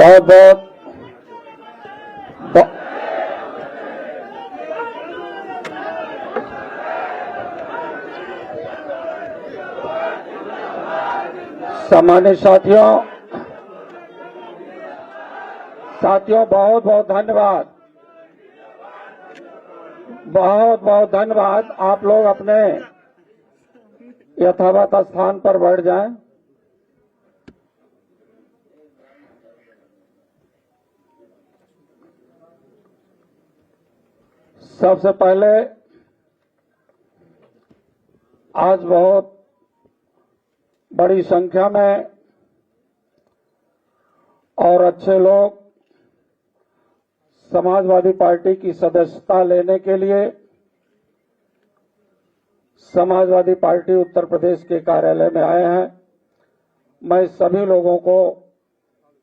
बहुत बहुत सम्मानित साथियों बहुत बहुत धन्यवाद। बहुत बहुत धन्यवाद। आप लोग अपने यथावत स्थान पर बैठ जाएं। सबसे पहले आज बहुत बड़ी संख्या में और अच्छे लोग समाजवादी पार्टी की सदस्यता लेने के लिए समाजवादी पार्टी उत्तर प्रदेश के कार्यालय में आए हैं। मैं सभी लोगों को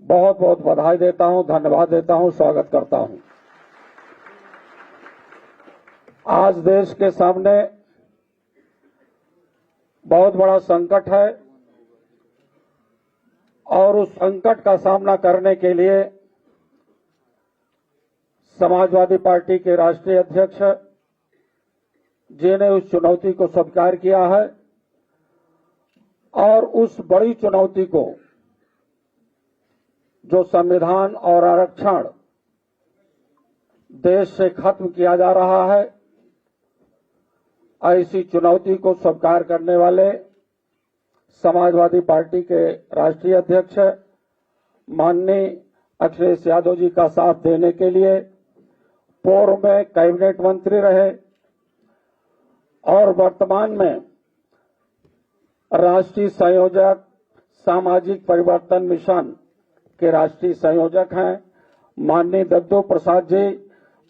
बहुत बहुत बधाई देता हूं, धन्यवाद देता हूं, स्वागत करता हूं। आज देश के सामने बहुत बड़ा संकट है और उस संकट का सामना करने के लिए समाजवादी पार्टी के राष्ट्रीय अध्यक्ष जी ने उस चुनौती को स्वीकार किया है और उस बड़ी चुनौती को, जो संविधान और आरक्षण देश से खत्म किया जा रहा है, ऐसी चुनौती को स्वीकार करने वाले समाजवादी पार्टी के राष्ट्रीय अध्यक्ष माननीय अखिलेश यादव जी का साथ देने के लिए पूर्व में कैबिनेट मंत्री रहे और वर्तमान में राष्ट्रीय संयोजक सामाजिक परिवर्तन मिशन के राष्ट्रीय संयोजक हैं। माननीय दद्दू प्रसाद जी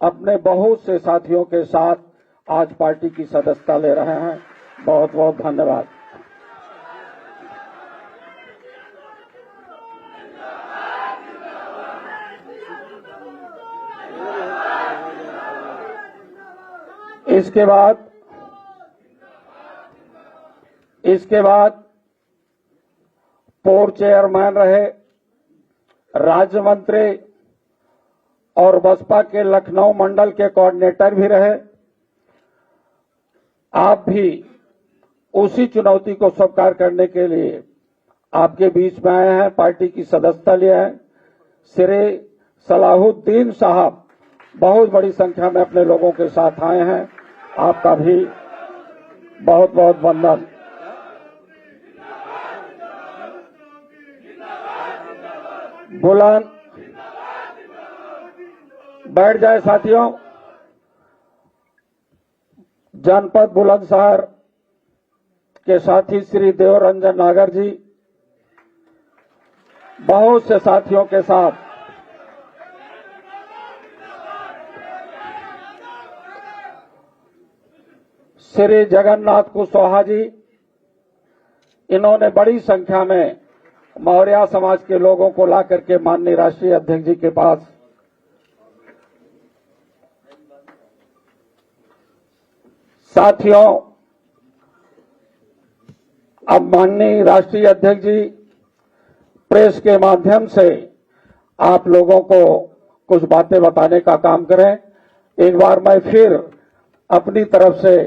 अपने बहुत से साथियों के साथ आज पार्टी की सदस्यता ले रहे हैं। बहुत बहुत धन्यवाद। इसके बाद पूर्व चेयरमैन रहे, राज्य मंत्री और बसपा के लखनऊ मंडल के कोऑर्डिनेटर भी रहे। आप भी उसी चुनौती को स्वीकार करने के लिए आपके बीच में आए हैं, पार्टी की सदस्यता लिए हैं। श्री सलाहुद्दीन साहब बहुत बड़ी संख्या में अपने लोगों के साथ आए हैं। आपका भी बहुत बहुत वंदन। बुलंद बैठ जाए साथियों। जनपद बुलंदशहर के साथी श्री देवरंजन नागर जी बहुत से साथियों के साथ श्री जगन्नाथ कुशवाहा जी, इन्होंने बड़ी संख्या में मौर्य समाज के लोगों को ला करके माननीय राष्ट्रीय अध्यक्ष जी के पास साथियों, अब माननीय राष्ट्रीय अध्यक्ष जी प्रेस के माध्यम से आप लोगों को कुछ बातें बताने का काम करें। एक बार मैं फिर अपनी तरफ से,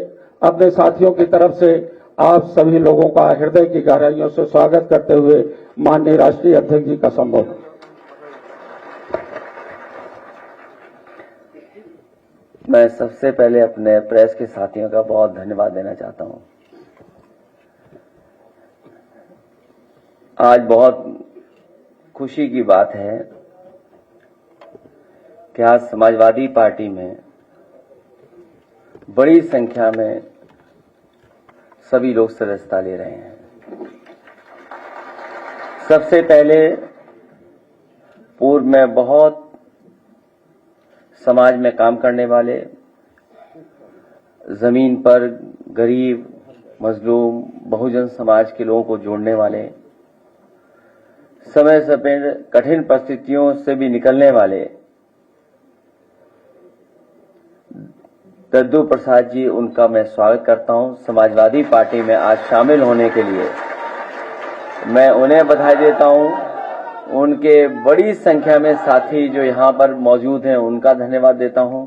अपने साथियों की तरफ से आप सभी लोगों का हृदय की गहराइयों से स्वागत करते हुए माननीय राष्ट्रीय अध्यक्ष जी का संबोधन। मैं सबसे पहले अपने प्रेस के साथियों का बहुत धन्यवाद देना चाहता हूं। आज बहुत खुशी की बात है कि आज समाजवादी पार्टी में बड़ी संख्या में सभी लोग सदस्यता ले रहे हैं। सबसे पहले पूर्व में बहुत समाज में काम करने वाले, जमीन पर गरीब, मजलूम, बहुजन समाज के लोगों को जोड़ने वाले, समय समय कठिन परिस्थितियों से भी निकलने वाले दद्दू प्रसाद जी, उनका मैं स्वागत करता हूं। समाजवादी पार्टी में आज शामिल होने के लिए मैं उन्हें बधाई देता हूं उनके बड़ी संख्या में साथी जो यहाँ पर मौजूद हैं उनका धन्यवाद देता हूँ।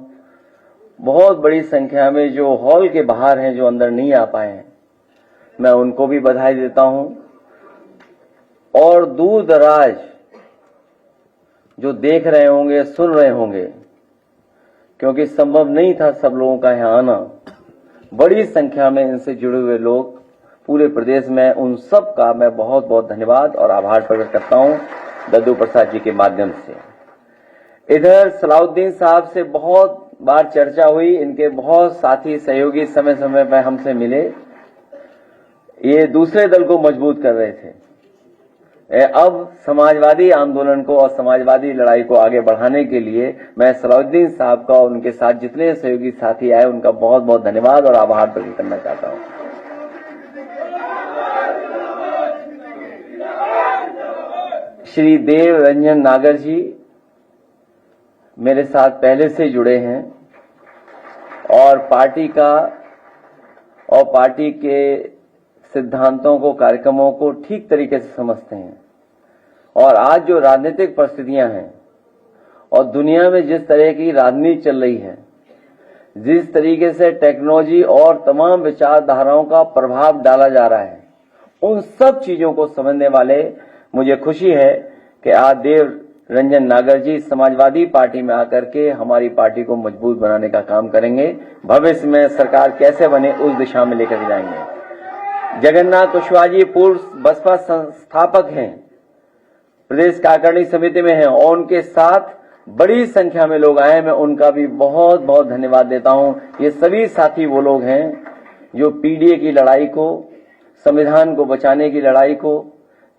बहुत बड़ी संख्या में जो हॉल के बाहर हैं, जो अंदर नहीं आ पाए हैं, मैं उनको भी बधाई देता हूँ। और दूर दराज जो देख रहे होंगे, सुन रहे होंगे, क्योंकि संभव नहीं था सब लोगों का यहाँ आना, बड़ी संख्या में इनसे जुड़े हुए लोग पूरे प्रदेश में, उन सब का मैं बहुत बहुत धन्यवाद और आभार प्रकट करता हूँ दद्दू प्रसाद जी के माध्यम से। इधर सलाउद्दीन साहब से बहुत बार चर्चा हुई, इनके बहुत साथी सहयोगी समय समय पर हमसे मिले, ये दूसरे दल को मजबूत कर रहे थे। अब समाजवादी आंदोलन को और समाजवादी लड़ाई को आगे बढ़ाने के लिए मैं सलाउद्दीन साहब का और उनके साथ जितने सहयोगी साथी आए उनका बहुत बहुत धन्यवाद और आभार प्रकट करना चाहता हूं। श्री देव रंजन नागर जी मेरे साथ पहले से जुड़े हैं और पार्टी के सिद्धांतों को, कार्यक्रमों को ठीक तरीके से समझते हैं। और आज जो राजनीतिक परिस्थितियां हैं और दुनिया में जिस तरह की राजनीति चल रही है, जिस तरीके से टेक्नोलॉजी और तमाम विचारधाराओं का प्रभाव डाला जा रहा है, उन सब चीजों को समझने वाले मुझे खुशी है कि आज देव रंजन नागर जी समाजवादी पार्टी में आकर के हमारी पार्टी को मजबूत बनाने का काम करेंगे। भविष्य में सरकार कैसे बने उस दिशा में लेकर जाएंगे। जगन्नाथ कुशवाहा जी पूर्व बसपा संस्थापक हैं, प्रदेश कार्यकारिणी समिति में हैं और उनके साथ बड़ी संख्या में लोग आए, मैं उनका भी बहुत बहुत धन्यवाद देता हूं। ये सभी साथी वो लोग हैं जो पीडीए की लड़ाई को, संविधान को बचाने की लड़ाई को,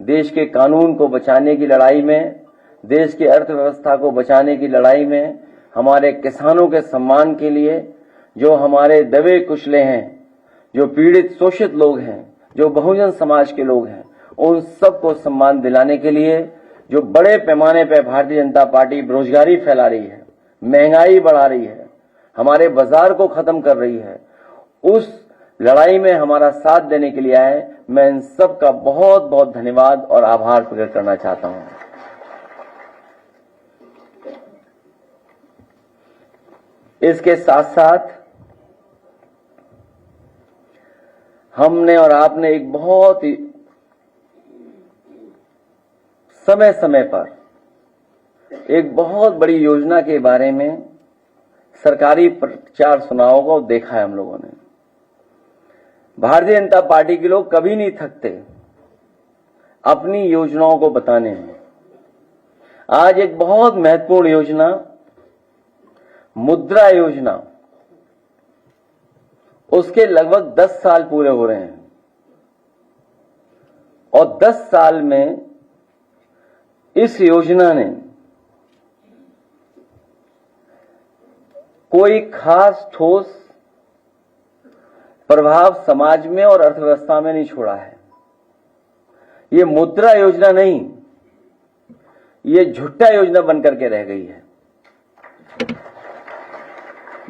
देश के कानून को बचाने की लड़ाई में, देश की अर्थव्यवस्था को बचाने की लड़ाई में, हमारे किसानों के सम्मान के लिए, जो हमारे दबे कुचले हैं, जो पीड़ित शोषित लोग हैं, जो बहुजन समाज के लोग हैं, उन सबको सम्मान दिलाने के लिए जो बड़े पैमाने पर भारतीय जनता पार्टी बेरोजगारी फैला रही है, महंगाई बढ़ा रही है, हमारे बाजार को खत्म कर रही है, उस लड़ाई में हमारा साथ देने के लिए आए, मैं इन सब का बहुत बहुत धन्यवाद और आभार प्रकट करना चाहता हूं। इसके साथ साथ हमने और आपने एक बहुत ही समय समय पर एक बहुत बड़ी योजना के बारे में सरकारी प्रचार सुनाओं को देखा है हम लोगों ने। भारतीय जनता पार्टी के लोग कभी नहीं थकते अपनी योजनाओं को बताने में। आज एक बहुत महत्वपूर्ण योजना, मुद्रा योजना, उसके लगभग 10 साल पूरे हो रहे हैं और 10 साल में इस योजना ने कोई खास ठोस प्रभाव समाज में और अर्थव्यवस्था में नहीं छोड़ा है। ये मुद्रा योजना नहीं, ये झुट्टा योजना बनकर के रह गई है।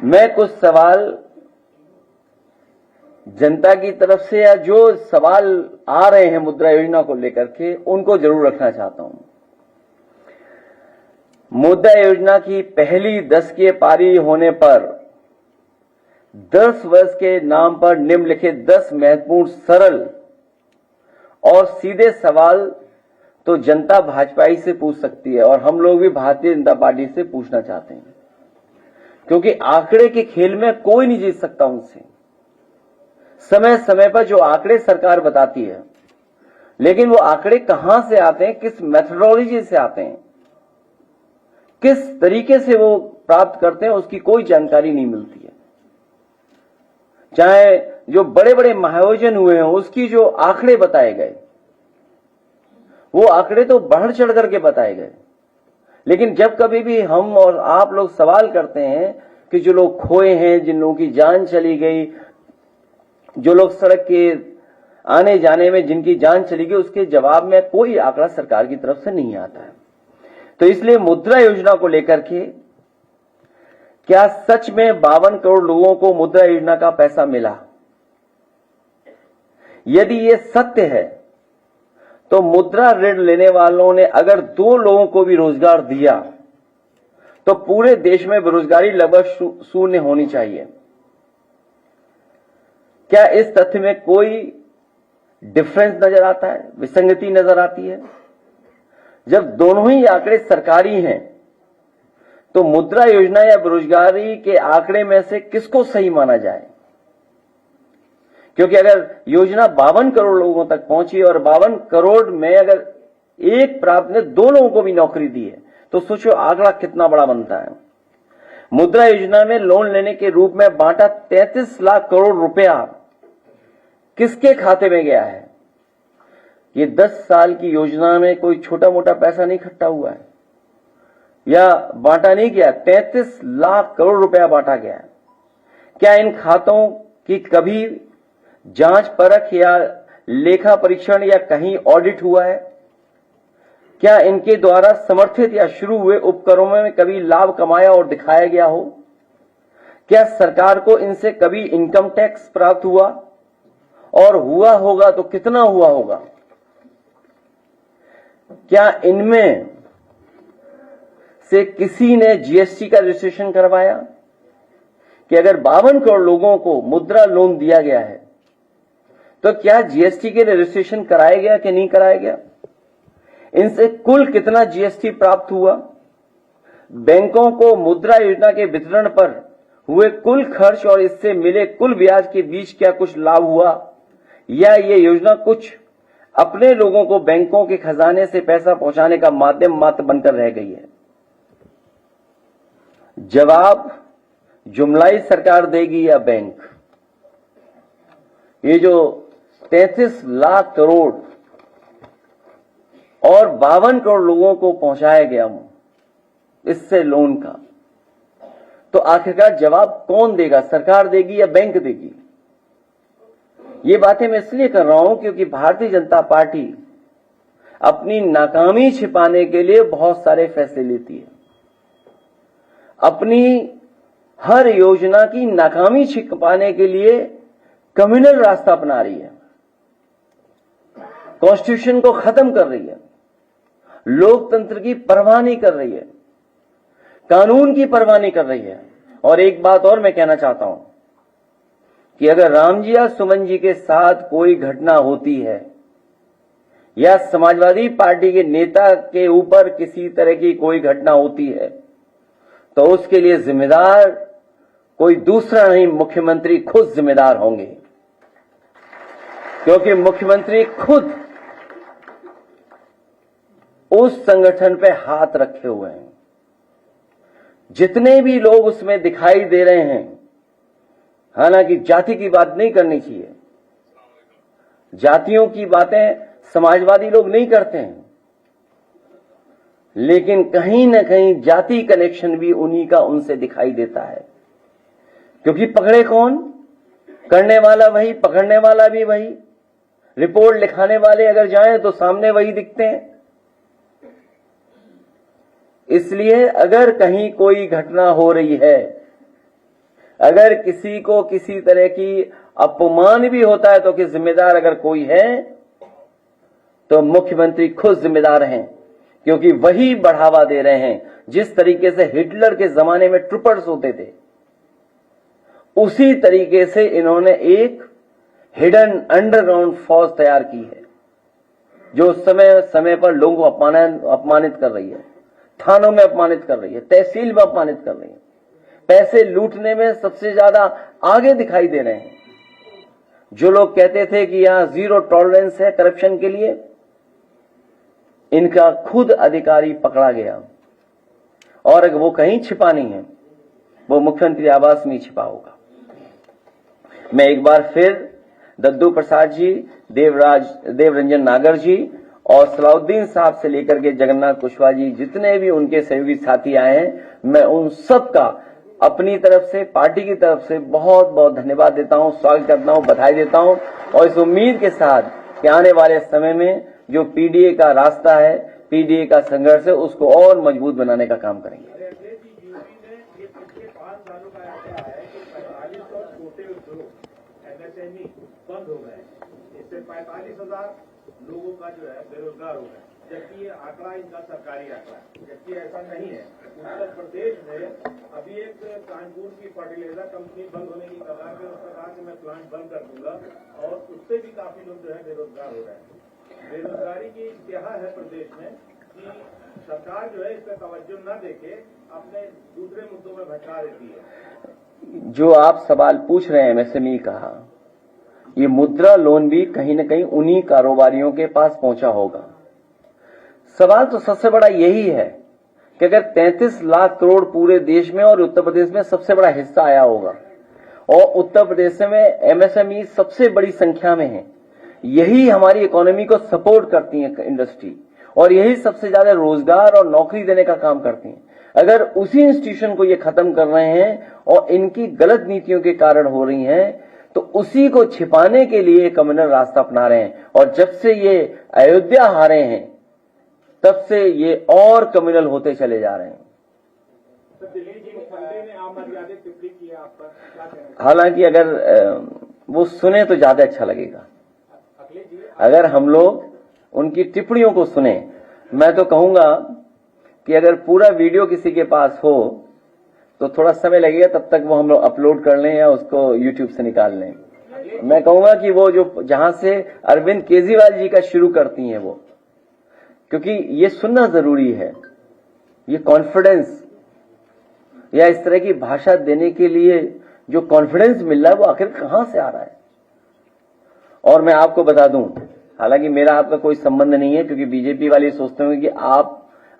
मैं कुछ सवाल जनता की तरफ से या जो सवाल आ रहे हैं मुद्रा योजना को लेकर के, उनको जरूर रखना चाहता हूं। मुद्रा योजना की पहली 10 की पारी होने पर 10 वर्ष के नाम पर निम्नलिखित 10 महत्वपूर्ण, सरल और सीधे सवाल तो जनता भाजपाई से पूछ सकती है और हम लोग भी भारतीय जनता पार्टी से पूछना चाहते हैं, क्योंकि आंकड़े के खेल में कोई नहीं जीत सकता उनसे। समय समय पर जो आंकड़े सरकार बताती है, लेकिन वो आंकड़े कहां से आते हैं, किस मेथोडोलॉजी से आते हैं, किस तरीके से वो प्राप्त करते हैं, उसकी कोई जानकारी नहीं मिलती है। चाहे जो बड़े बड़े महाआयोजन हुए हैं, उसकी जो आंकड़े बताए गए, वो आंकड़े तो बढ़ चढ़ करके बताए गए, लेकिन जब कभी भी हम और आप लोग सवाल करते हैं कि जो लोग खोए हैं, जिन लोगों की जान चली गई, जो लोग सड़क के आने जाने में जिनकी जान चली गई, उसके जवाब में कोई आंकड़ा सरकार की तरफ से नहीं आता है। तो इसलिए मुद्रा योजना को लेकर के क्या सच में 52 करोड़ लोगों को मुद्रा योजना का पैसा मिला? यदि ये सत्य है तो मुद्रा ऋण लेने वालों ने अगर 2 लोगों को भी रोजगार दिया तो पूरे देश में बेरोजगारी लगभग शून्य होनी चाहिए। क्या इस तथ्य में कोई डिफरेंस नजर आता है, विसंगति नजर आती है? जब दोनों ही आंकड़े सरकारी हैं तो मुद्रा योजना या बेरोजगारी के आंकड़े में से किसको सही माना जाए? क्योंकि अगर योजना 52 करोड़ लोगों तक पहुंची और 52 करोड़ में अगर एक प्राप्त ने 2 लोगों को भी नौकरी दी है तो सोचो आंकड़ा कितना बड़ा बनता है। मुद्रा योजना में लोन लेने के रूप में बांटा 33 लाख करोड़ रुपया किसके खाते में गया है? ये 10 साल की योजना में कोई छोटा मोटा पैसा नहीं इकट्ठा हुआ है या बांटा नहीं गया, 33 लाख करोड़ रुपया बांटा गया है। क्या इन खातों की कभी जांच परख या लेखा परीक्षण या कहीं ऑडिट हुआ है? क्या इनके द्वारा समर्थित या शुरू हुए उपक्रमों में कभी लाभ कमाया और दिखाया गया हो? क्या सरकार को इनसे कभी इनकम टैक्स प्राप्त हुआ और हुआ होगा तो कितना हुआ होगा? क्या इनमें से किसी ने जीएसटी का रजिस्ट्रेशन करवाया? कि अगर 52 करोड़ लोगों को मुद्रा लोन दिया गया है तो क्या जीएसटी के रजिस्ट्रेशन कराया गया कि नहीं कराया गया? इनसे कुल कितना जीएसटी प्राप्त हुआ? बैंकों को मुद्रा योजना के वितरण पर हुए कुल खर्च और इससे मिले कुल ब्याज के बीच क्या कुछ लाभ हुआ या ये योजना कुछ अपने लोगों को बैंकों के खजाने से पैसा पहुंचाने का माध्यम मात्र बनकर रह गई है? जवाब जुमलाई सरकार देगी या बैंक? ये जो 33 लाख करोड़ और 52 करोड़ लोगों को पहुंचाया गया इससे लोन का, तो आखिरकार जवाब कौन देगा? सरकार देगी या बैंक देगी? ये बातें मैं इसलिए कर रहा हूं क्योंकि भारतीय जनता पार्टी अपनी नाकामी छिपाने के लिए बहुत सारे फैसले लेती है। अपनी हर योजना की नाकामी छिपाने के लिए कम्युनल रास्ता अपना रही है, कॉन्स्टिट्यूशन को खत्म कर रही है, लोकतंत्र की परवाह नहीं कर रही है, कानून की परवाह नहीं कर रही है। और एक बात और मैं कहना चाहता हूं कि अगर राम जी या सुमन जी के साथ कोई घटना होती है या समाजवादी पार्टी के नेता के ऊपर किसी तरह की कोई घटना होती है तो उसके लिए जिम्मेदार कोई दूसरा नहीं, मुख्यमंत्री खुद जिम्मेदार होंगे। क्योंकि मुख्यमंत्री खुद उस संगठन पे हाथ रखे हुए हैं। जितने भी लोग उसमें दिखाई दे रहे हैं, हालांकि जाति की बात नहीं करनी चाहिए, जातियों की बातें समाजवादी लोग नहीं करते हैं, लेकिन कहीं ना कहीं जाति कनेक्शन भी उन्हीं का उनसे दिखाई देता है। क्योंकि पकड़े कौन? करने वाला वही, पकड़ने वाला भी वही, रिपोर्ट लिखाने वाले अगर जाएं तो सामने वही दिखते हैं। इसलिए अगर कहीं कोई घटना हो रही है, अगर किसी को किसी तरह की अपमान भी होता है तो कि जिम्मेदार अगर कोई है तो मुख्यमंत्री खुद जिम्मेदार हैं, क्योंकि वही बढ़ावा दे रहे हैं। जिस तरीके से हिटलर के जमाने में ट्रूपर्स होते थे, उसी तरीके से इन्होंने एक हिडन अंडरग्राउंड फौज तैयार की है जो समय समय पर लोगों को अपमानित कर रही है, थानों में अपमानित कर रही है, तहसील में अपमानित कर रही है, पैसे लूटने में सबसे ज्यादा आगे दिखाई दे रहे हैं। जो लोग कहते थे कि यहां जीरो टॉलरेंस है करप्शन के लिए, इनका खुद अधिकारी पकड़ा गया। और अगर वो कहीं छिपा नहीं है, वो मुख्यमंत्री आवास में छिपा होगा। मैं एक बार फिर दद्दू प्रसाद जी, देवरंजन नागर जी और सलाउद्दीन साहब से लेकर के जगन्नाथ कुशवाहा जी, जितने भी उनके सहयोगी साथी आए हैं, मैं उन सब का अपनी तरफ से, पार्टी की तरफ से बहुत बहुत धन्यवाद देता हूं, स्वागत करता हूं, बधाई देता हूं। और इस उम्मीद के साथ कि आने वाले समय में जो पीडीए का रास्ता है, पीडीए का संघर्ष है, उसको और मजबूत बनाने का काम करेंगे। बंद हो गए, इससे 45,000 लोगों का जो है बेरोजगार हो रहा है, जबकि ये आंकड़ा इनका सरकारी आंकड़ा है, जबकि ऐसा नहीं है। उत्तर प्रदेश में अभी एक कानपुर की फर्टिलाइजर कंपनी बंद होने की कगार पे उसने कहा कि मैं प्लांट बंद कर दूंगा, और उससे भी काफी लोग जो है बेरोजगार हो रहे हैं। बेरोजगारी की क्या है प्रदेश में कि सरकार जो है इस पर तवज्जो न देके अपने दूसरे मुद्दों में भटका देती है। जो आप सवाल पूछ रहे हैं एमएसएमई का, ये मुद्रा लोन भी कहीं न कहीं उन्हीं कारोबारियों के पास पहुंचा होगा। सवाल तो सबसे बड़ा यही है कि अगर 33 लाख करोड़ पूरे देश में और उत्तर प्रदेश में सबसे बड़ा हिस्सा आया होगा, और उत्तर प्रदेश में एमएसएमई सबसे बड़ी संख्या में है, यही हमारी इकोनॉमी को सपोर्ट करती है इंडस्ट्री, और यही सबसे ज्यादा रोजगार और नौकरी देने का काम करती हैं। अगर उसी इंस्टीट्यूशन को ये खत्म कर रहे हैं और इनकी गलत नीतियों के कारण हो रही हैं, तो उसी को छिपाने के लिए कम्युनल रास्ता अपना रहे हैं। और जब से ये अयोध्या हारे हैं तब से ये और कम्युनल होते चले जा रहे हैं। दिल्ली जी मुख्यमंत्री ने अमर्यादित टिप्पणी की है आप पर, क्या कहेंगे? हालांकि अगर वो सुने तो ज्यादा अच्छा लगेगा। अगर हम लोग उनकी टिप्पणियों को सुने, मैं तो कहूंगा कि अगर पूरा वीडियो किसी के पास हो तो थोड़ा समय लगेगा, तब तक वो हम लोग अपलोड कर लें या उसको यूट्यूब से निकाल लें। मैं कहूंगा कि वो जो जहां से अरविंद केजरीवाल जी का शुरू करती हैं वो, क्योंकि ये सुनना जरूरी है। ये कॉन्फिडेंस या इस तरह की भाषा देने के लिए जो कॉन्फिडेंस मिल रहा है वो आखिर कहां से आ रहा है। और मैं आपको बता दूं, हालांकि मेरा आपका कोई संबंध नहीं है, क्योंकि बीजेपी वाले सोचते होंगे कि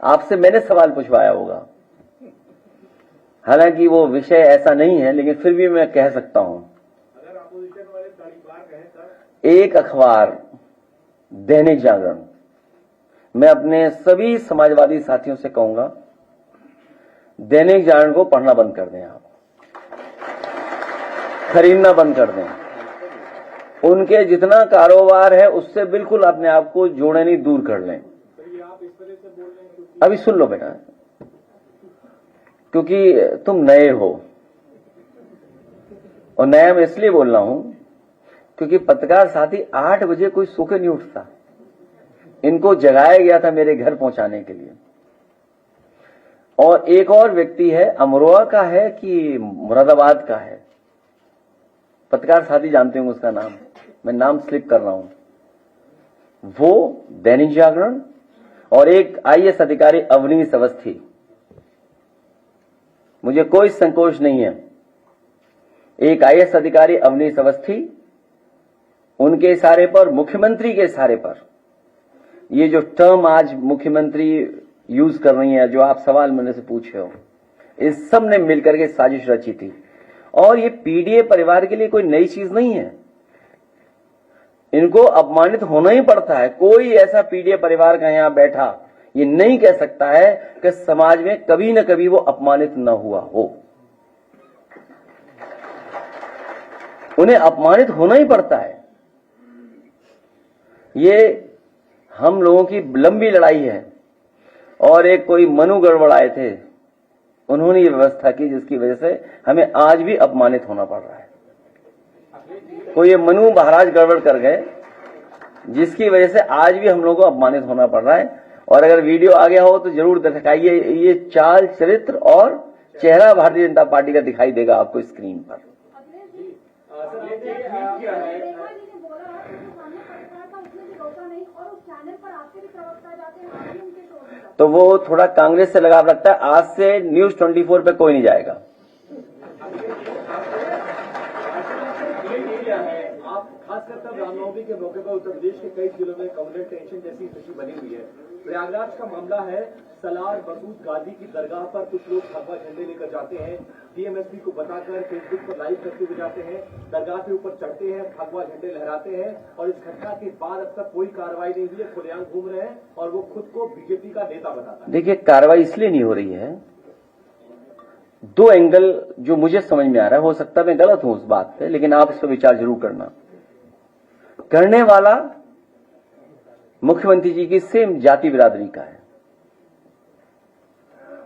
आपसे मैंने सवाल पूछवाया होगा। हालांकि वो विषय ऐसा नहीं है, लेकिन फिर भी मैं कह सकता हूं, अगर अपोजिशन वाले तारीफदार कहें सर, एक अखबार दैनिक जागरण, मैं अपने सभी समाजवादी साथियों से कहूंगा, दैनिक जागरण को पढ़ना बंद कर दें, आप खरीदना बंद कर दें। उनके जितना कारोबार है उससे बिल्कुल अपने आप को जोड़े नहीं, दूर कर लें। आप इस तरह से बोल रहे हैं क्योंकि अभी सुन लो बेटा, क्योंकि तुम नए हो, और नया मैं इसलिए बोल रहा हूं क्योंकि पत्रकार साथी 8 बजे कोई सो के नहीं उठता। इनको जगाया गया था मेरे घर पहुंचाने के लिए। और एक और व्यक्ति है, अमरोहा का है कि मुरादाबाद का है, पत्रकार साथी जानते होंगे उसका नाम, मैं नाम स्लिप कर रहा हूं, वो दैनिक जागरण, और एक आईएएस अधिकारी अवनीश अवस्थी। मुझे कोई संकोच नहीं है, एक आईएएस अधिकारी अवनीश अवस्थी, उनके इशारे पर, मुख्यमंत्री के इशारे पर, ये जो टर्म आज मुख्यमंत्री यूज कर रही है, जो आप सवाल मेरे से पूछे हो, इस सब ने मिलकर के साजिश रची थी। और ये पीडीए परिवार के लिए कोई नई चीज नहीं है, इनको अपमानित होना ही पड़ता है। कोई ऐसा पीडीए परिवार का यहां बैठा ये नहीं कह सकता है कि समाज में कभी न कभी वो अपमानित न हुआ हो। उन्हें अपमानित होना ही पड़ता है। ये हम लोगों की लंबी लड़ाई है, और एक कोई मनु गड़बड़ आए थे, उन्होंने ये व्यवस्था की जिसकी वजह से हमें आज भी अपमानित होना पड़ रहा है। कोई ये मनु महाराज गड़बड़ कर गए जिसकी वजह से आज भी हम लोगों को अपमानित होना पड़ रहा है। और अगर वीडियो आ गया हो तो जरूर दिखाइए, ये चाल चरित्र और चेहरा भारतीय जनता पार्टी का दिखाई देगा आपको स्क्रीन पर। तो वो थोड़ा कांग्रेस से लगाव रखता है। आज से न्यूज 24 पे कोई नहीं जाएगा। आप खासकर तब रामनवमी के मौके पर उत्तर प्रदेश के कई जिलों में कम्युनल टेंशन जैसी स्थिति बनी हुई है। प्रयागराज का मामला है, सलार मसूद गाजी की दरगाह पर कुछ लोग भगवा झंडे लेकर जाते हैं, डीएमएसपी को बताकर फेसबुक पर लाइव करते हुए जाते हैं, दरगाह के ऊपर चढ़ते हैं, भगवा झंडे लहराते हैं, और इस घटना के बाद अब तक कोई कार्रवाई नहीं हुई है, खुलेआम घूम रहे हैं और वो खुद को बीजेपी का नेता बताता है। देखिए, कार्रवाई इसलिए नहीं हो रही है, 2 एंगल जो मुझे समझ में आ रहा है, हो सकता है मैं गलत हूं उस बात पे, लेकिन आप इस पर विचार जरूर करना। करने वाला मुख्यमंत्री जी की सेम जाति बिरादरी का है,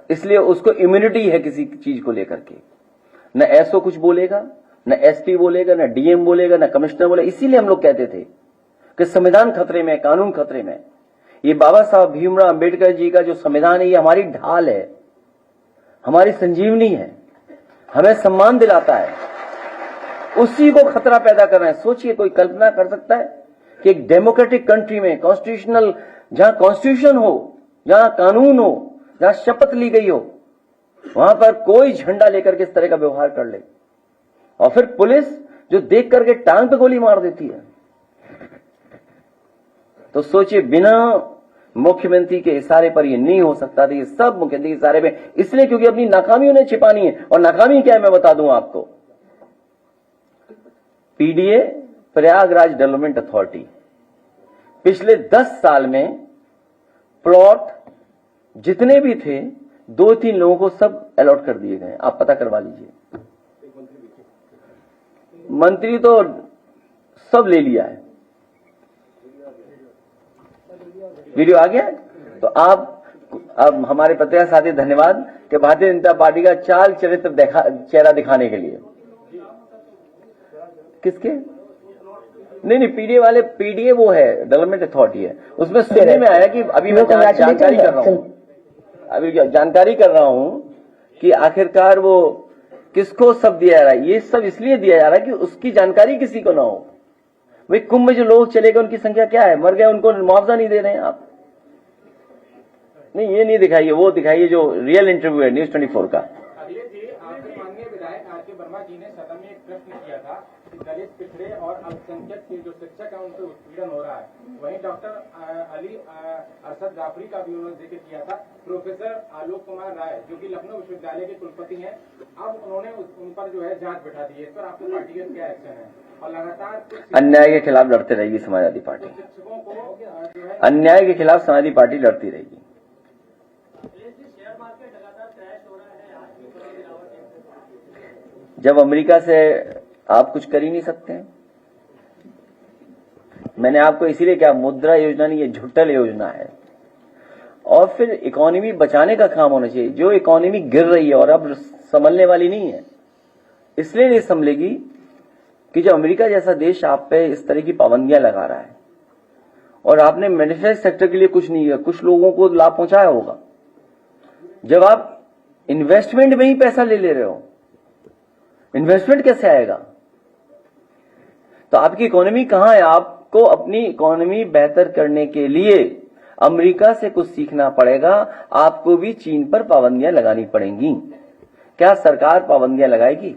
इसलिए उसको इम्यूनिटी है किसी चीज को लेकर के। न एसओ कुछ बोलेगा, न एसपी बोलेगा, न डीएम बोलेगा, न कमिश्नर बोलेगा। इसीलिए हम लोग कहते थे कि संविधान खतरे में, कानून खतरे में। ये बाबा साहब भीमराव अंबेडकर जी का जो संविधान है, ये हमारी ढाल है, हमारी संजीवनी है, हमें सम्मान दिलाता है, उसी को खतरा पैदा कर रहे हैं। सोचिए, कोई कल्पना कर सकता है कि एक डेमोक्रेटिक कंट्री में, कॉन्स्टिट्यूशनल, जहां कॉन्स्टिट्यूशन हो, जहां कानून हो, जहां शपथ ली गई हो, वहां पर कोई झंडा लेकर के इस तरह का व्यवहार कर ले, और फिर पुलिस जो देख करके टांग पे गोली मार देती है। तो सोचिए, बिना मुख्यमंत्री के इशारे पर ये नहीं हो सकता था। ये सब मुख्यमंत्री के इशारे पे, इसलिए क्योंकि अपनी नाकामी उन्हें छिपानी है। और नाकामी क्या है मैं बता दूं आपको। पीडीए, प्रयागराज डेवलपमेंट अथॉरिटी, पिछले 10 साल में प्लॉट जितने भी थे 2-3 लोगों को सब अलॉट कर दिए गए। आप पता करवा लीजिए। मंत्री तो सब ले लिया है। वीडियो आ गया है? तो आप, अब हमारे पत्रकार साथी धन्यवाद कि भारतीय जनता पार्टी का चाल चरित्र चेहरा दिखाने के लिए। किसके? नहीं, पीडीए वाले, पीडीए वो है डेवलपमेंट अथॉरिटी है। उसमें सुनने में आया कि अभी मैं जानकारी कर रहा हूं, अभी जानकारी कर रहा हूं कि आखिरकार वो किसको सब दिया जा रहा है। ये सब इसलिए दिया जा रहा है कि उसकी जानकारी किसी को ना हो। भाई, कुंभ में जो लोग चले गए उनकी संख्या क्या है, मर गए, उनको मुआवजा नहीं दे रहे हैं आप। नहीं, ये नहीं दिखाइए, वो दिखाइए जो रियल इंटरव्यू है न्यूज 24 का। अखिलेश जी, आपके माननीय विधायक आर.के. वर्मा जी ने सदन में एक प्रश्न किया था कि दलित, पिछड़े और अल्पसंख्यक के जो शिक्षक है उनसे उत्पीड़न हो रहा है। वहीं डॉक्टर अली अरशद जाफरी का भी उन्होंने जिक्र किया था। प्रोफेसर आलोक कुमार राय जो कि लखनऊ विश्वविद्यालय के कुलपति हैं, अब उन्होंने उन पर जो है जांच बैठा दी है। इस पर आपकी पार्टी का क्या एक्शन है? और लगातार अन्याय के खिलाफ लड़ते रहेगी समाजवादी पार्टी। शिक्षकों को जो है अन्याय के खिलाफ समाजवादी पार्टी लड़ती रहेगी। जब अमेरिका से आप कुछ कर ही नहीं सकते हैं। मैंने आपको इसीलिए क्या, मुद्रा योजना नहीं, ये झुट्टल योजना है। और फिर इकोनॉमी बचाने का काम होना चाहिए। जो इकोनॉमी गिर रही है और अब संभलने वाली नहीं है, इसलिए नहीं संभलेगी कि जब अमेरिका जैसा देश आप पे इस तरह की पाबंदियां लगा रहा है और आपने मैन्युफैक्चरिंग सेक्टर के लिए कुछ नहीं किया, कुछ लोगों को लाभ पहुंचाया होगा। जब आप इन्वेस्टमेंट में ही पैसा ले रहे हो, इन्वेस्टमेंट कैसे आएगा? तो आपकी इकोनॉमी कहां है? आपको अपनी इकोनॉमी बेहतर करने के लिए अमेरिका से कुछ सीखना पड़ेगा। आपको भी चीन पर पाबंदियां लगानी पड़ेंगी। क्या सरकार पाबंदियां लगाएगी?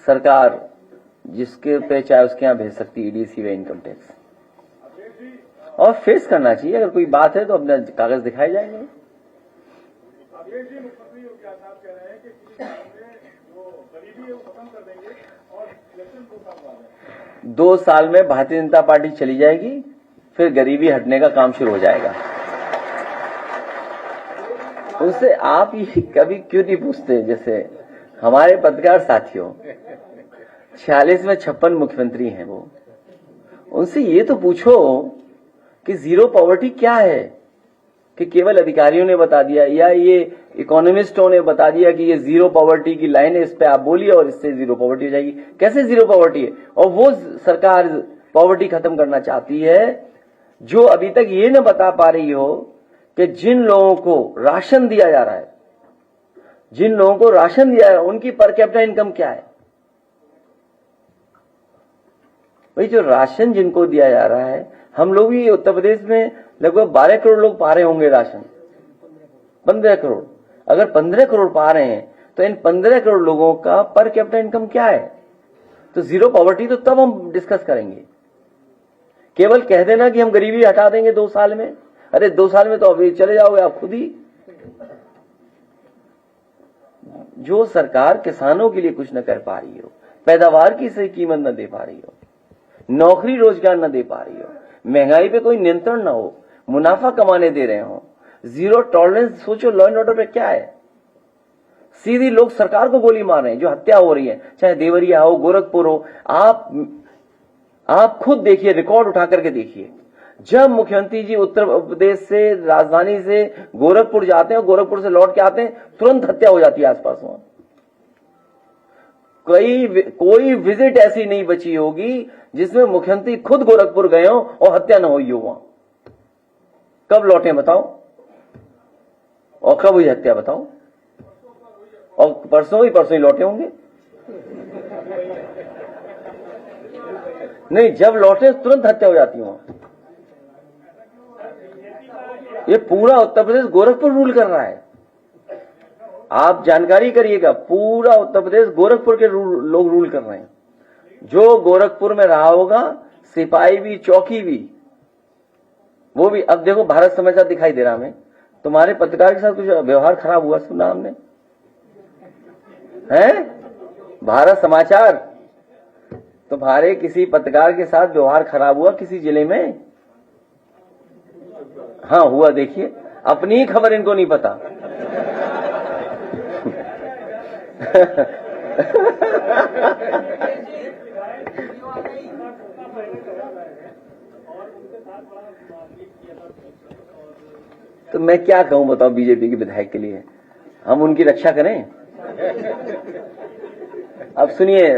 सरकार जिसके पे चाहे उसके यहां भेज सकती है ईडी, सीबीआई, इनकम टैक्स, और फेस करना चाहिए। अगर कोई बात है तो अपने कागज दिखाए जाएंगे। अखिलेश जी, मुख्यमंत्री योगी आदित्यनाथ कह रहे हैं कि जो गरीबी है वो खत्म कर देंगे और इलेक्शन 2 साल बाद है। 2 साल में भारतीय जनता पार्टी चली जाएगी, फिर गरीबी हटने का काम शुरू हो जाएगा। उससे आप ये कभी क्यों नहीं पूछते? जैसे हमारे पत्रकार साथियों 46 में 56 मुख्यमंत्री हैं, वो उनसे ये तो पूछो कि जीरो पॉवर्टी क्या है। कि केवल अधिकारियों ने बता दिया या ये इकोनॉमिस्टों ने बता दिया कि ये जीरो पॉवर्टी की लाइन है, इस पे आप बोलिए और इससे जीरो पॉवर्टी हो जाएगी। कैसे जीरो पॉवर्टी है? और वो सरकार पॉवर्टी खत्म करना चाहती है जो अभी तक ये न बता पा रही हो कि जिन लोगों को राशन दिया जा रहा है, जिन लोगों को राशन दिया है उनकी पर कैपिटा इनकम क्या है। भाई, जो राशन जिनको दिया जा रहा है, हम लोग भी उत्तर प्रदेश में लगभग 12 करोड़ लोग पा रहे होंगे राशन, 15 करोड़। अगर 15 करोड़ पा रहे हैं तो इन 15 करोड़ लोगों का पर कैपिटा इनकम क्या है? तो जीरो पॉवर्टी तो तब हम डिस्कस करेंगे। केवल कह देना कि हम गरीबी हटा देंगे 2 साल में, अरे 2 साल में तो अभी चले जाओगे आप खुद ही। जो सरकार किसानों के लिए कुछ न कर पा रही हो, पैदावार की सही कीमत न दे पा रही हो, नौकरी रोजगार न दे पा रही हो, महंगाई पे कोई नियंत्रण ना हो, मुनाफा कमाने दे रहे हो, जीरो टॉलरेंस, सोचो लॉ एंड ऑर्डर पे क्या है। सीधी लोग सरकार को गोली मार रहे हैं, जो हत्या हो रही है, चाहे देवरिया हो, गोरखपुर हो। आप आप खुद देखिए, रिकॉर्ड उठा करके देखिए, जब मुख्यमंत्री जी उत्तर प्रदेश से राजधानी से गोरखपुर जाते हैं और गोरखपुर से लौट के आते हैं, तुरंत हत्या हो जाती है आसपास वहां। कोई विजिट ऐसी नहीं बची होगी जिसमें मुख्यमंत्री खुद गोरखपुर गए हो और हत्या न हुई हो वहां। कब लौटे बताओ, और कब हुई हत्या बताओ? और परसों ही लौटे होंगे। नहीं, जब लौटे तुरंत हत्या हो जाती है वहां। ये पूरा उत्तर प्रदेश गोरखपुर रूल कर रहा है। आप जानकारी करिएगा, पूरा उत्तर प्रदेश गोरखपुर के लोग रूल कर रहे हैं। जो गोरखपुर में रहा होगा, सिपाही भी, चौकी भी, वो भी। अब देखो, भारत समाचार दिखाई दे रहा हमें, तुम्हारे पत्रकार के साथ कुछ व्यवहार खराब हुआ, सुना हमने है? भारत समाचार, तुम्हारे किसी पत्रकार के साथ व्यवहार खराब हुआ किसी जिले में? हाँ हुआ, देखिए, अपनी ही खबर इनको नहीं पता। तो मैं क्या कहूं बताओ बीजेपी के विधायक के लिए? हम उनकी रक्षा करें? अब सुनिए,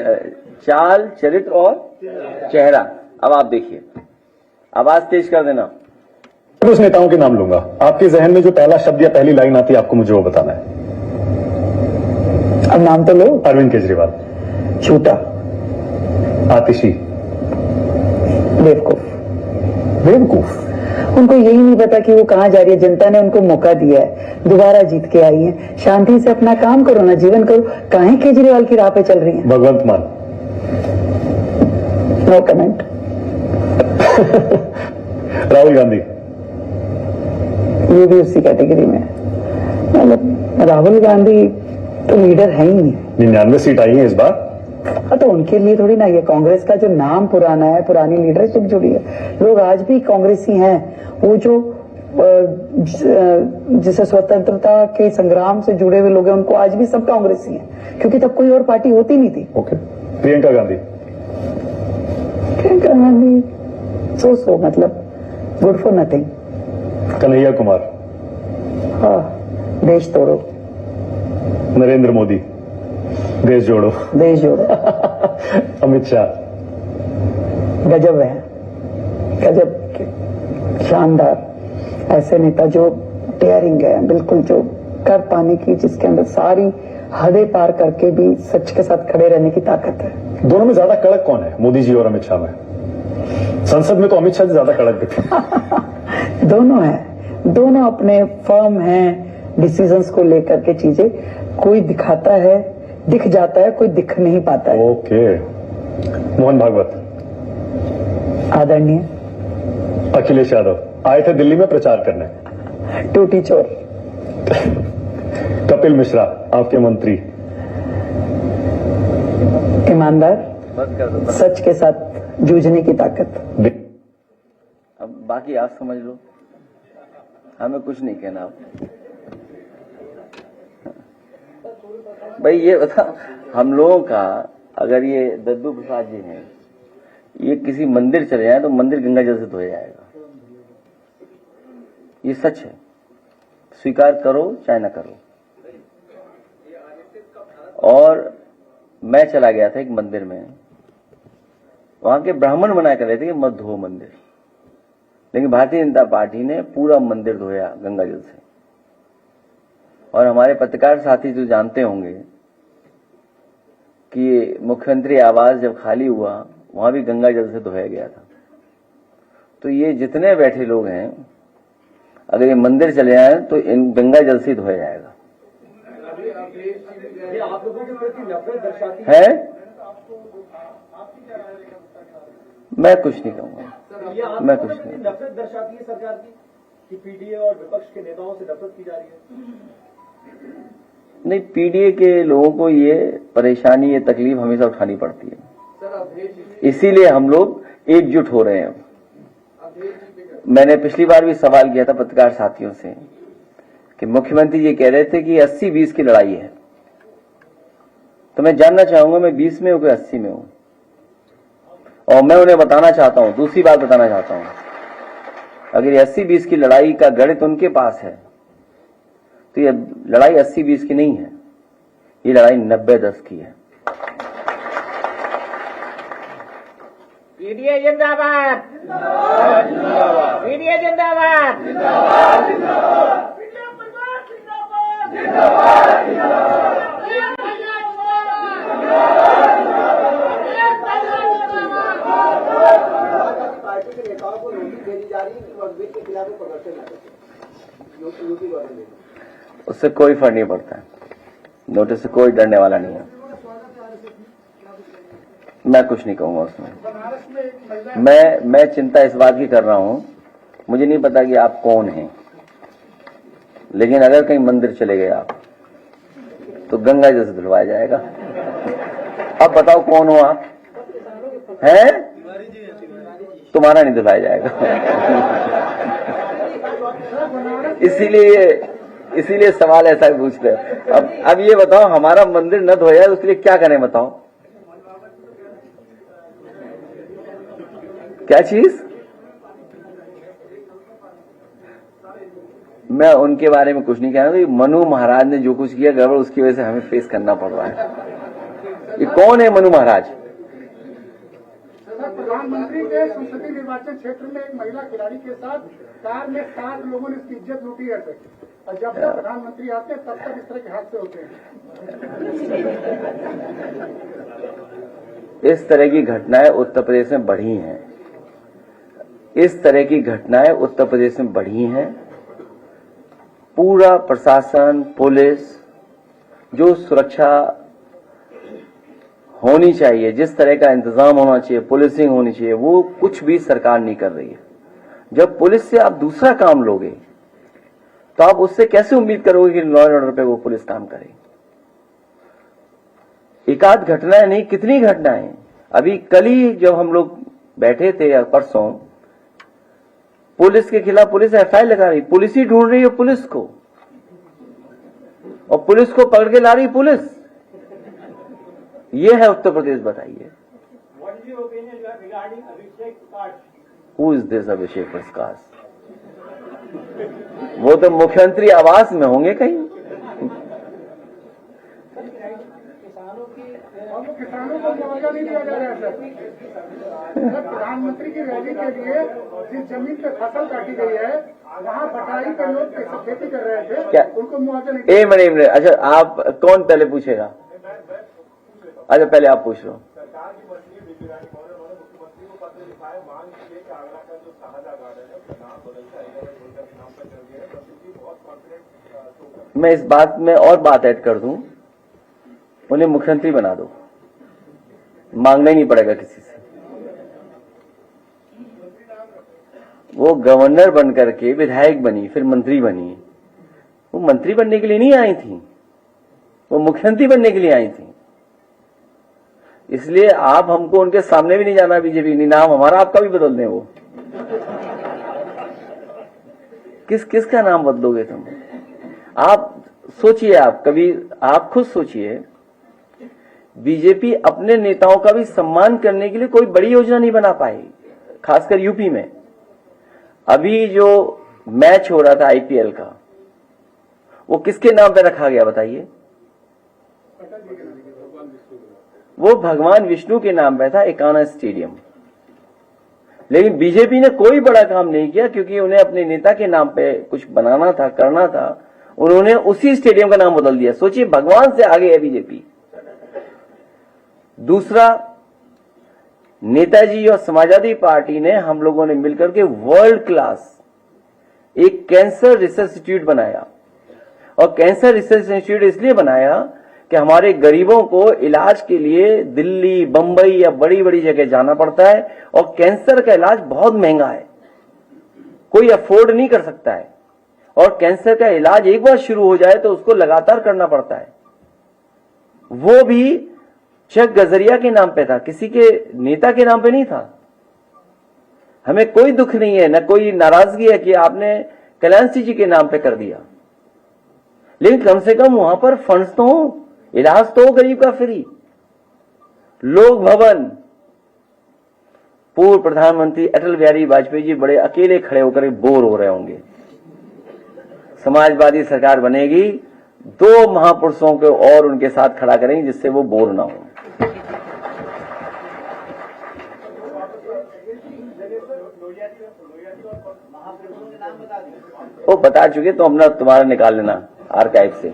चाल, चरित्र और चेहरा। अब आप देखिए, आवाज तेज कर देना। उस नेताओं के नाम लूंगा, आपके जहन में जो पहला शब्द या पहली लाइन आती है, आपको मुझे वो बताना है। अब नाम तो लो। अरविंद केजरीवाल। झूठा। आतिशी। बेवकूफ। बेवकूफ। उनको यही नहीं पता कि वो कहाँ जा रही है। जनता ने उनको मौका दिया है, दोबारा जीत के आई है। शांति से अपना काम करो ना, जीवन करो। काहे केजरीवाल की राह पे चल रही है? भगवंत मान। No comment. राहुल गांधी। ये भी उसी कैटेगरी में। मतलब राहुल गांधी तो लीडर है ही नहीं। 99 सीट आई है इस बार। हाँ, तो उनके लिए थोड़ी ना, ये कांग्रेस का जो नाम पुराना है, पुरानी लीडरशिप जुड़ी है, लोग आज भी कांग्रेसी हैं। वो जो जिसे स्वतंत्रता के संग्राम से जुड़े हुए लोग हैं, उनको आज भी सब कांग्रेसी हैं, क्योंकि तब कोई और पार्टी होती नहीं थी। ओके। प्रियंका गांधी। प्रियंका गांधी सो मतलब good for nothing. Kanhaiya Kumar. हाँ, देश तोड़ो। नरेंद्र मोदी। देश जोड़ो। देश जोड़ो। अमित शाह। गजब है, गजब शानदार। ऐसे नेता जो डेयरिंग है, बिल्कुल जो कर पाने की, जिसके अंदर सारी हदें पार करके भी सच के साथ खड़े रहने की ताकत है। दोनों में ज्यादा कड़क कौन है, मोदी जी और अमित शाह में? संसद में तो अमित शाह जी ज्यादा कड़क दिखते। दोनों है, दोनों अपने फर्म हैं डिसीजंस को लेकर के। चीजें कोई दिखाता है, दिख जाता है, कोई दिख नहीं पाता है। ओके। मोहन भागवत। आदरणीय। अखिलेश यादव आए थे दिल्ली में प्रचार करने। टूटी चोर। कपिल मिश्रा, आपके मंत्री। ईमानदार, बस कर दो। सच के साथ जूझने की ताकत। अब बाकी आप समझ लो, हमें कुछ नहीं कहना। आप भाई ये बता, हम लोगों का, अगर ये दद्दू प्रसाद जी हैं, ये किसी मंदिर चले जाए तो मंदिर गंगा जल से धोया जाएगा। ये सच है, स्वीकार करो चाहे ना करो। और मैं चला गया था एक मंदिर में, वहां के ब्राह्मण मना कर रहे थे कि मत धो मंदिर, लेकिन भारतीय जनता पार्टी ने पूरा मंदिर धोया गंगा जल से। और हमारे पत्रकार साथी जो जानते होंगे कि मुख्यमंत्री आवास जब खाली हुआ, वहां भी गंगा जल से धोया गया था। तो ये जितने बैठे लोग हैं, अगर ये मंदिर चले जाए तो इन गंगा जल से धोया जाएगा। ये आप लोगों के प्रति नफरत दर्शाती है? मैं कुछ नहीं कहूंगा, मैं कुछ नहीं। नफरत दर्शाती है सरकार की कि पीडीए और विपक्ष के नेताओं से नफरत की जा रही है। नहीं, पीडीए के लोगों को ये परेशानी, ये तकलीफ हमेशा उठानी पड़ती है, इसीलिए हम लोग एकजुट हो रहे हैं। मैंने पिछली बार भी सवाल किया था पत्रकार साथियों से कि मुख्यमंत्री जी कह रहे थे कि 80-20 की लड़ाई है, तो मैं जानना चाहूंगा मैं 20 में हूं कि 80 में हूं? और मैं उन्हें बताना चाहता हूं, दूसरी बात बताना चाहता हूं, अगर 80-20 की लड़ाई का गणित उनके पास है तो ये लड़ाई 80-20 की नहीं है, ये लड़ाई 90-10 की है। पीडीए जिंदाबाद, पीडीए जिंदाबाद, पार्टी के नेताओं को नोटिस भेजी जा रही है कि मकबूल के खिलाफ प्रदर्शन न करें। यूपी गवर्नमेंट उससे कोई फर्क नहीं पड़ता है, नोटिस से कोई डरने वाला नहीं है। मैं कुछ नहीं कहूंगा उसमें। मैं चिंता इस बात की कर रहा हूं, मुझे नहीं पता कि आप कौन हैं, लेकिन अगर कहीं मंदिर चले गए आप तो गंगा जैसे धुलवाया जाएगा। अब बताओ कौन हो आप? हैं? तुम्हारा नहीं धुलाया जाएगा। इसीलिए सवाल ऐसा पूछते हैं। अब ये बताओ, हमारा मंदिर न धोया है उसके लिए क्या करें बताओ? क्या चीज? मैं उनके बारे में कुछ नहीं कह रहा। मनु महाराज ने जो कुछ किया गड़बड़, उसकी वजह से हमें फेस करना पड़ रहा है। ये कौन है मनु महाराज? प्रधानमंत्री के संसदीय निर्वाचन क्षेत्र में एक महिला खिलाड़ी के साथ कार में 7 लोगों ने इसकी इज्जत लूटी है, और जब तक प्रधानमंत्री आते हैं तब तक इस तरह के हादसे होते हैं। इस तरह की घटनाएं उत्तर प्रदेश में बढ़ी हैं। इस तरह की घटनाएं उत्तर प्रदेश में बढ़ी हैं। पूरा प्रशासन, पुलिस, जो सुरक्षा होनी चाहिए, जिस तरह का इंतजाम होना चाहिए, पुलिसिंग होनी चाहिए, वो कुछ भी सरकार नहीं कर रही है। जब पुलिस से आप दूसरा काम लोगे तो आप उससे कैसे उम्मीद करोगे कि लॉ एंड ऑर्डर पे वो पुलिस काम करे? एकाध घटनाएं नहीं, कितनी घटनाएं। अभी कल ही जब हम लोग बैठे थे या परसों, पुलिस के खिलाफ पुलिस एफआईआर लगा रही, पुलिस ही ढूंढ रही है पुलिस को, और पुलिस को पकड़ के ला रही पुलिस। ये है उत्तर प्रदेश। बताइए, who is this Abhishek Prakash? वो तो मुख्यमंत्री आवास में होंगे कहीं। किसानों को मुआवजा नहीं दिया जा रहा है सर। प्रधानमंत्री की रैली के लिए जिस जमीन पे फसल काटी गई है, वहाँ बटाई के लोग खेती कर रहे थे, क्या उनको मुआवजा नहीं। एक मिनट। अच्छा, आप कौन पहले पूछेगा? अच्छा, पहले आप पूछ लो। सरकार की मंत्री बीबी रानी मौर्य उन्होंने मुख्यमंत्री को पत्र लिखा है, मांग की है कि आगरा का जो शाहजहां गार्डन है उसका नाम बदल जाएगा, नाम पर कर दिया है। बहुत कॉन्फिडेंट। मैं इस बात में और बात ऐड कर दूं, उन्हें मुख्यमंत्री बना दो, मांगना ही नहीं पड़ेगा किसी से। वो गवर्नर बन करके विधायक बनी, फिर मंत्री बनी। वो मंत्री बनने के लिए नहीं आई थी, वो मुख्यमंत्री बनने के लिए आई थी। इसलिए आप हमको उनके सामने भी नहीं जाना, बीजेपी नहीं, नाम हमारा आपका भी बदल दें। वो किसका नाम बदलोगे तुम? आप सोचिए, आप कभी आप खुद सोचिए, बीजेपी अपने नेताओं का भी सम्मान करने के लिए कोई बड़ी योजना नहीं बना पाई, खासकर यूपी में। अभी जो मैच हो रहा था आईपीएल का, वो किसके नाम पे रखा गया बताइए? वो भगवान विष्णु के नाम पे था, एकाना स्टेडियम। लेकिन बीजेपी ने कोई बड़ा काम नहीं किया, क्योंकि उन्हें अपने नेता के नाम पे कुछ बनाना था, करना था। उन्होंने उसी स्टेडियम का नाम बदल दिया। सोचिए, भगवान से आगे है बीजेपी। दूसरा, नेताजी और समाजवादी पार्टी ने, हम लोगों ने मिलकर के वर्ल्ड क्लास एक कैंसर रिसर्च इंस्टीट्यूट बनाया। और कैंसर रिसर्च इंस्टीट्यूट इसलिए बनाया कि हमारे गरीबों को इलाज के लिए दिल्ली, बंबई या बड़ी बड़ी जगह जाना पड़ता है, और कैंसर का इलाज बहुत महंगा है, कोई अफोर्ड नहीं कर सकता है। और कैंसर का इलाज एक बार शुरू हो जाए तो उसको लगातार करना पड़ता है। वो भी चक गजरिया के नाम पे था, किसी के नेता के नाम पे नहीं था। हमें कोई दुख नहीं है, न कोई नाराजगी है कि आपने कल्याण सिंह जी के नाम पे कर दिया, लेकिन कम से कम वहां पर फंड्स तो हो, इलाज तो हो गरीब का फ्री। लोक भवन, पूर्व प्रधानमंत्री अटल बिहारी वाजपेयी जी बड़े अकेले खड़े होकर बोर हो रहे होंगे। समाजवादी सरकार बनेगी, 2 महापुरुषों को और उनके साथ खड़ा करेंगे जिससे वो बोर ना हो। वो बता चुके, तो हम ना तुम्हारा निकाल लेना आर्काइव से।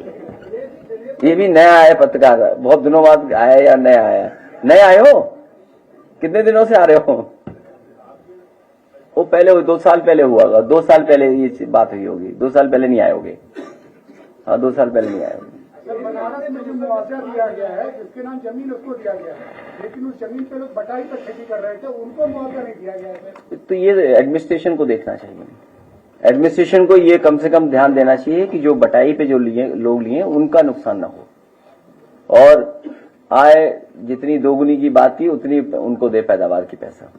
ये भी नया आया पत्रकार, बहुत दिनों बाद आया या नया आया? नए आए हो? कितने दिनों से आ रहे हो? वो पहले 2 साल पहले हुआ होगा, 2 साल पहले ये बात हुई होगी। 2 साल पहले नहीं आए होगे। हाँ, 2 साल पहले नहीं आए होगे। बनारस में जो मुआवजा दिया गया है, जिसके नाम जमीन उसको दिया गया है, लेकिन उस जमीन पे लोग बटाई पर खेती कर रहे थे, उनको मुआवजा नहीं दिया गया है। तो ये एडमिनिस्ट्रेशन को देखना चाहिए। एडमिनिस्ट्रेशन को ये कम से कम ध्यान देना चाहिए कि जो बटाई पे जो लोग लिए उनका नुकसान ना हो, और आय जितनी दोगुनी की बात की उतनी उनको दे पैदावार की पैसा।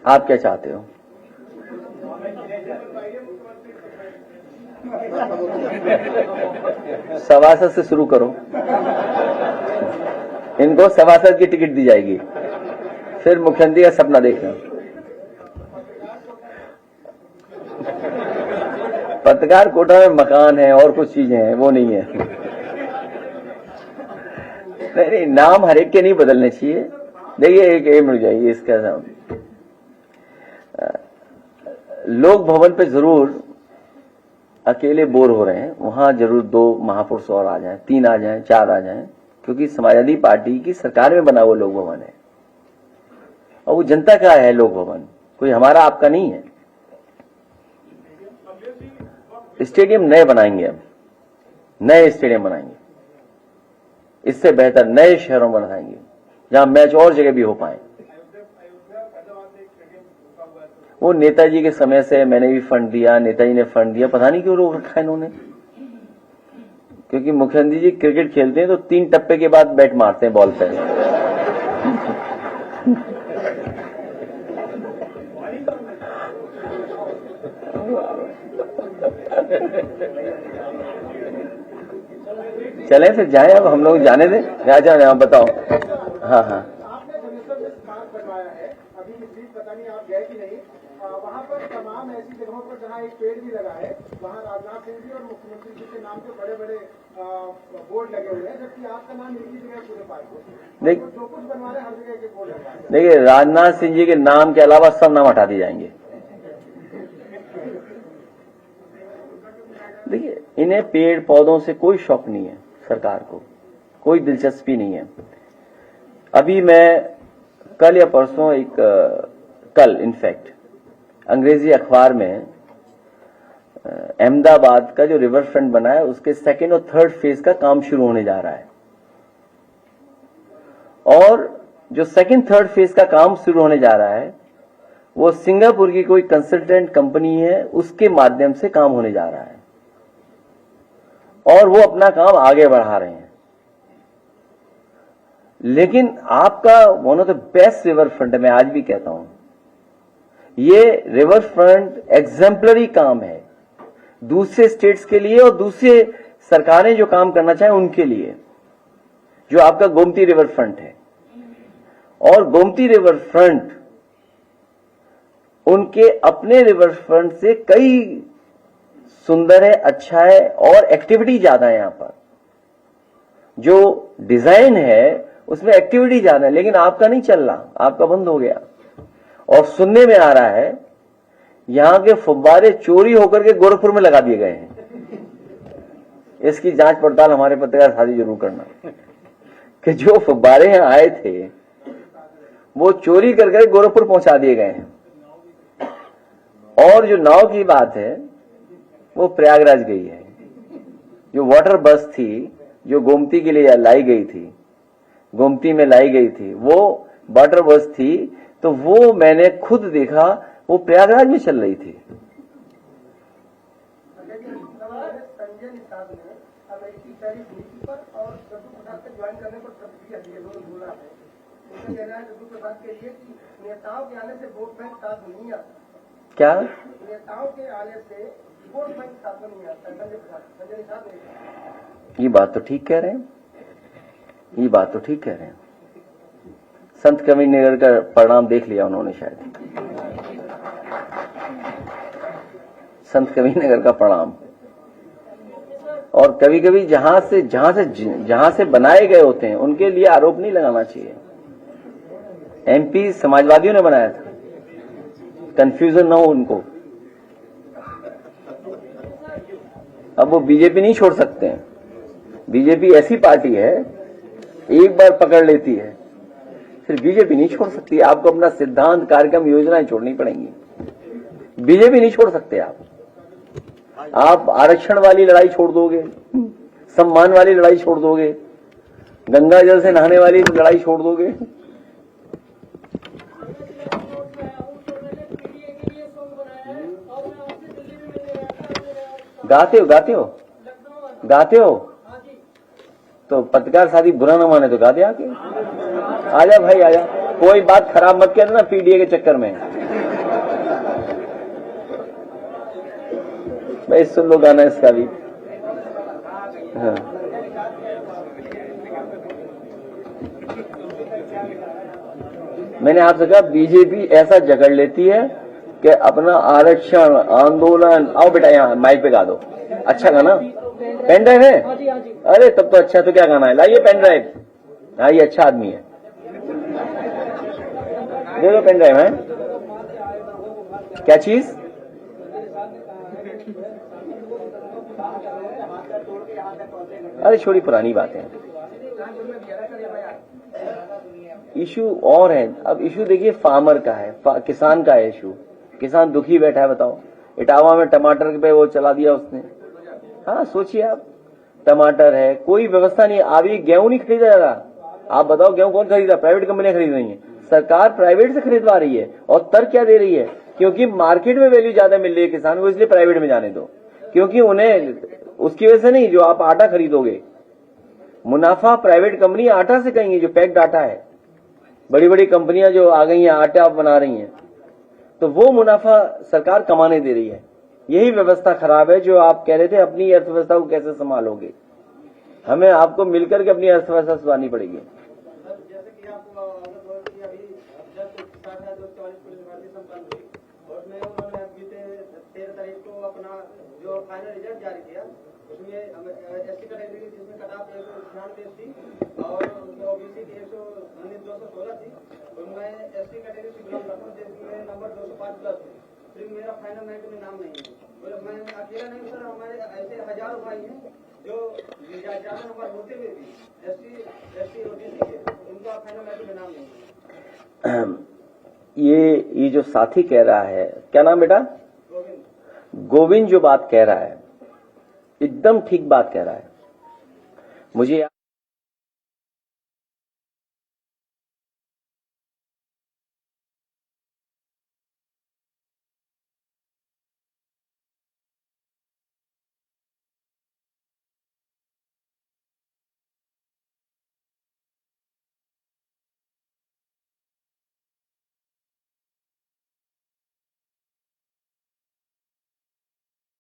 आप क्या चाहते हो? सभासद से शुरू करो, इनको सभासद की टिकट दी जाएगी, फिर मुख्यमंत्री का सपना देखना। पत्रकार कोटा में मकान है और कुछ चीजें हैं, वो नहीं है। नहीं, नाम हर एक के नहीं बदलने चाहिए। देखिए, एक मिल जाइए इसका नाम, लोक भवन पे जरूर अकेले बोर हो रहे हैं, वहां जरूर 2 महापुरुष और आ जाएं, 3 आ जाएं, 4 आ जाएं, क्योंकि समाजवादी पार्टी की सरकार में बना हुआ लोक भवन है और वो जनता का है। लोक भवन कोई हमारा आपका नहीं है। स्टेडियम नए बनाएंगे, अब नए स्टेडियम बनाएंगे, इससे बेहतर नए शहरों में बनाएंगे जहां मैच और जगह भी हो पाए। वो नेताजी के समय से मैंने भी फंड दिया, नेताजी ने फंड दिया, पता नहीं क्यों रोक रखा है इन्होंने। क्योंकि मुख्यमंत्री जी क्रिकेट खेलते हैं तो 3 टप्पे के बाद बैट मारते हैं बॉल पे। चले फिर जाए, अब हम लोग जाने दें। जाए बताओ। हाँ हाँ, आपने भुवनेश्वर में पार्क बनवाया है, अभी प्लीज पता नहीं आप गए कि नहीं, वहाँ पर तमाम ऐसी जगहों पर जहाँ एक पेड़ भी लगा है, वहाँ राजनाथ सिंह जी और मुख्यमंत्री जी के नाम के बड़े बड़े बोर्ड लगे हुए हैं, जबकि आपका नाम एक ही जगह पूरे पार्क में। जो कुछ बनवा रहे हैं हर जगह के बोर्ड लगा है। देखिए, राजनाथ सिंह जी के नाम के अलावा सब नाम हटा दिए जाएंगे। देखिए, इन्हें पेड़ पौधों से कोई शौक नहीं है, सरकार को कोई दिलचस्पी नहीं है। अभी मैं कल या परसों कल इनफैक्ट अंग्रेजी अखबार में अहमदाबाद का जो रिवर फ्रंट बना है उसके 2nd और 3rd फेज का काम शुरू होने जा रहा है, और जो 2nd 3rd फेज का काम शुरू होने जा रहा है वो सिंगापुर की कोई कंसल्टेंट कंपनी है, उसके माध्यम से काम होने जा रहा है और वो अपना काम आगे बढ़ा रहे हैं। लेकिन आपका one of the best river front, मैं आज भी कहता हूं, ये रिवर फ्रंट एग्जाम्पलरी काम है दूसरे स्टेट्स के लिए और दूसरे सरकारें जो काम करना चाहें उनके लिए, जो आपका गोमती रिवर फ्रंट है। और गोमती रिवर फ्रंट उनके अपने रिवर फ्रंट से कई सुंदर है, अच्छा है और एक्टिविटी ज्यादा है। यहां पर जो डिजाइन है उसमें एक्टिविटी ज्यादा है, लेकिन आपका नहीं चल रहा, आपका बंद हो गया। और सुनने में आ रहा है यहां के फुब्बारे चोरी होकर के गोरखपुर में लगा दिए गए हैं। इसकी जांच पड़ताल हमारे पत्रकार साथी जरूर करना कि जो फुब्बारे यहां आए थे वो चोरी करके गोरखपुर पहुंचा दिए गए हैं। और जो नाव की बात है वो प्रयागराज गई है। जो वाटर बस थी जो गोमती के लिए लाई गई थी, गोमती में लाई गई थी, वो वाटर बस थी, तो वो मैंने खुद देखा, वो प्रयागराज में चल रही थी। संजय निषाद ने अमेरिकी टैरिफ नीति पर और जम्मू कश्मीर से ज्वाइन करने पर प्रतिक्रिया दी है, बोला है कहना है दूसरी बात के लिए कि नेताओं के आने से वोट बैंक साथ नहीं आता। क्या? नेताओं के आने से वोट बैंक साथ नहीं आता। संजय साहब ने ये बात तो ठीक कह रहे हैं, ये बात तो ठीक कह रहे हैं। संत कबीरनगर का परिणाम देख लिया उन्होंने शायद, संत कबीरनगर का परिणाम। और कभी कभी जहां से बनाए गए होते हैं उनके लिए आरोप नहीं लगाना चाहिए। एमपी समाजवादियों ने बनाया था, कंफ्यूजन ना हो उनको। अब वो बीजेपी नहीं छोड़ सकते हैं। बीजेपी ऐसी पार्टी है, एक बार पकड़ लेती है फिर बीजेपी नहीं छोड़ सकती। आपको अपना सिद्धांत, कार्यक्रम, योजनाएं छोड़नी पड़ेंगी। बीजेपी नहीं छोड़ सकते आप आरक्षण वाली लड़ाई छोड़ दोगे, सम्मान वाली लड़ाई छोड़ दोगे, गंगा जल से नहाने वाली लड़ाई छोड़ दोगे। गाते हो तो पत्रकार शादी बुरा न माने तो गा दे आके। आजा भाई आजा, कोई बात खराब मत कर देना पीडीए के चक्कर में। भाई सुन लो गाना इसका भी। हाँ। मैंने आपसे कहा बीजेपी ऐसा जकड़ लेती है कि अपना आरक्षण आंदोलन। आओ बेटा यहाँ माइक पे गा दो। अच्छा गाना, पेन ड्राइव है? अरे तब तो अच्छा, तो क्या गाना है? लाइए पेन ड्राइव। हाँ ये अच्छा आदमी है, दे दो पेन ड्राइव है। क्या चीज? अरे छोड़ी पुरानी बातें। इशू और है। अब इशू देखिए फार्मर का है, किसान का है इशू। किसान दुखी बैठा है। बताओ इटावा में टमाटर पे वो चला दिया उसने। हाँ सोचिए आप, टमाटर है, कोई व्यवस्था नहीं। अभी गेहूं नहीं खरीदा जा रहा। आप बताओ गेहूं कौन खरीद रहा? प्राइवेट कंपनियां खरीद रही हैं। सरकार प्राइवेट से खरीदवा रही है। और तर्क क्या दे रही है? क्योंकि मार्केट में वैल्यू ज्यादा मिल रही है किसान को, इसलिए प्राइवेट में जाने दो। क्योंकि उन्हें उसकी वजह से नहीं, जो आप आटा खरीदोगे मुनाफा प्राइवेट कंपनी आटा से कहेंगी, जो पैक्ड आटा है। बड़ी बड़ी कंपनियां जो आ गई हैं आटा बना रही हैं, तो वो मुनाफा सरकार कमाने दे रही है। यही व्यवस्था खराब है जो आप कह रहे थे। अपनी अर्थव्यवस्था को कैसे संभालोगे? हमें आपको मिलकर के अपनी अर्थव्यवस्था सुधारनी पड़ेगी। जैसे कि आपको अभी जब 40 पुलिस भर्ती संपन्न हुई और उसमें उन्होंने बीते 13 तारीख को अपना जो फाइनल रिजल्ट जारी किया, उसमें एससी कैटेगरी जिसमें कटाप 196 थी और ओबीसी की 216 थी। उनमें एससी कैटेगरी से गुलाम रखूं जिसमें नंबर 205+ थे। सिर्फ मेरा फाइनल मेरिट में नाम नहीं है। मतलब मैं अकेला नहीं सर, हमारे ऐसे हजारों भाई हैं जो ज्यादा नंबर होते हुए भी एससी ओबीसी के उनका फाइनल मेरिट में नाम नहीं है। ये जो साथी कह रहा है, क्या नाम बेटा? गोविंद जो बात कह रहा है एकदम ठीक बात कह रहा है। मुझे